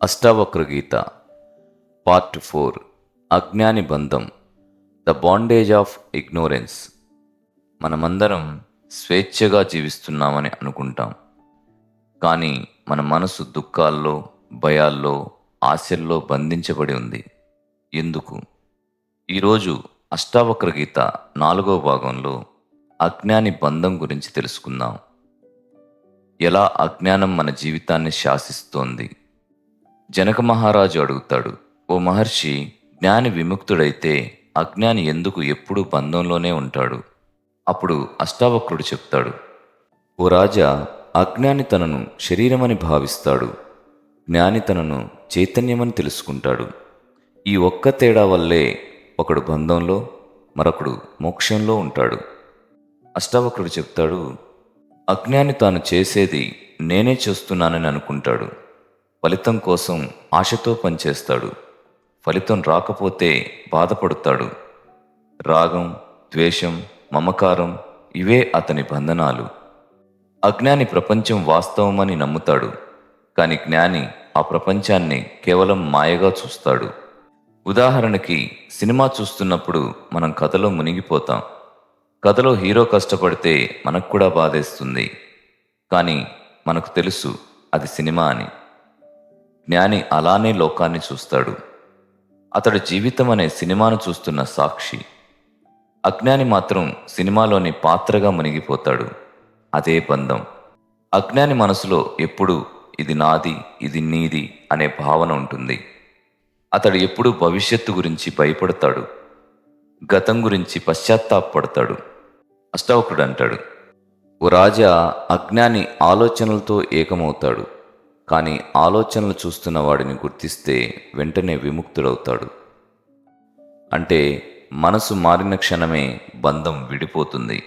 అష్టావక్ర గీత part 4 అజ్ఞాని బంధం the bondage of ignorance. మనమందరం స్వేచ్ఛగా జీవిస్తున్నామని అనుకుంటాం, కానీ మన మనసు దుఃఖాల్లో, భయాల్లో, ఆశల్లో బంధించబడి ఉంది. ఎందుకు? ఈరోజు అష్టావక్ర గీత 4వ భాగంలో అజ్ఞాని బంధం గురించి తెలుసుకుందాం. ఎలా అజ్ఞానం మన జీవితాన్ని శాసిస్తోంది. జనక మహారాజు అడుగుతాడు, ఓ మహర్షి, జ్ఞాని విముక్తుడైతే అజ్ఞాని ఎందుకు ఎప్పుడూ బంధంలోనే ఉంటాడు? అప్పుడు అష్టావక్రుడు చెప్తాడు, ఓ రాజా, అజ్ఞాని తనను శరీరమని భావిస్తాడు, జ్ఞాని తనను చైతన్యమని తెలుసుకుంటాడు. ఈ ఒక్క తేడా వల్లే ఒకడు బంధంలో, మరొకడు మోక్షంలో ఉంటాడు. అష్టావక్రుడు చెప్తాడు, అజ్ఞాని తాను చేసేది నేనే చేస్తున్నానని అనుకుంటాడు. ఫలితం కోసం ఆశతో పనిచేస్తాడు. ఫలితం రాకపోతే బాధపడుతాడు. రాగం, ద్వేషం, మమకారం ఇవే అతని బంధనాలు. అజ్ఞాని ప్రపంచం వాస్తవమని నమ్ముతాడు, కానీ జ్ఞాని ఆ ప్రపంచాన్ని కేవలం మాయగా చూస్తాడు. ఉదాహరణకి, సినిమా చూస్తున్నప్పుడు మనం కథలో మునిగిపోతాం. కథలో హీరో కష్టపడితే మనకు కూడా బాధేస్తుంది, కానీ మనకు తెలుసు అది సినిమా అని. జ్ఞాని అలానే లోకాన్ని చూస్తాడు. అతడి జీవితం అనే సినిమాను చూస్తున్న సాక్షి. అజ్ఞాని మాత్రం సినిమాలోని పాత్రగా మునిగిపోతాడు. అదే బంధం. అజ్ఞాని మనసులో ఎప్పుడూ ఇది నాది, ఇది నీది అనే భావన ఉంటుంది. అతడు ఎప్పుడూ భవిష్యత్తు గురించి భయపడతాడు, గతం గురించి పశ్చాత్తాపడతాడు. అష్టావక్రుడు అంటాడు, ఓ రాజా, అజ్ఞాని ఆలోచనలతో ఏకమవుతాడు, కానీ ఆలోచనలు చూస్తున్న వాడిని గుర్తిస్తే వెంటనే విముక్తుడవుతాడు. అంటే మనసు మారిన క్షణమే బంధం విడిపోతుంది.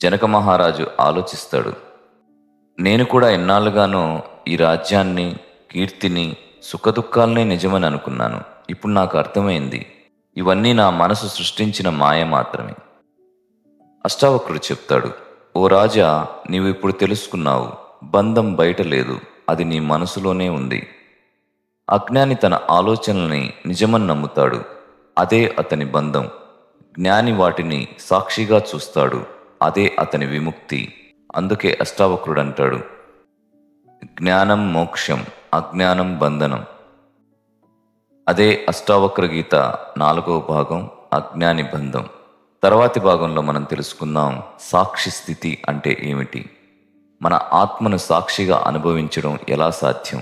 జనక మహారాజు ఆలోచిస్తాడు, నేను కూడా ఎన్నాళ్ళుగానో ఈ రాజ్యాన్ని, కీర్తిని, సుఖదుఖాలనే నిజమని అనుకున్నాను. ఇప్పుడు నాకు అర్థమైంది, ఇవన్నీ నా మనసు సృష్టించిన మాయ మాత్రమే. అష్టావక్రుడు చెప్తాడు, ఓ రాజా, నీవు ఇప్పుడు తెలుసుకున్నావు, బంధం బయట లేదు, అది నీ మనసులోనే ఉంది. అజ్ఞాని తన ఆలోచనల్ని నిజమని నమ్ముతాడు, అదే అతని బంధం. జ్ఞాని వాటిని సాక్షిగా చూస్తాడు, అదే అతని విముక్తి. అందుకే అష్టావక్రుడు అంటాడు, జ్ఞానం మోక్షం, అజ్ఞానం బంధనం. అదే అష్టావక్ర గీత 4వ భాగం, అజ్ఞాని బంధం. తర్వాతి భాగంలో మనం తెలుసుకుందాం, సాక్షి స్థితి అంటే ఏమిటి, మన ఆత్మను సాక్షిగా అనుభవించడం ఎలా సాధ్యం.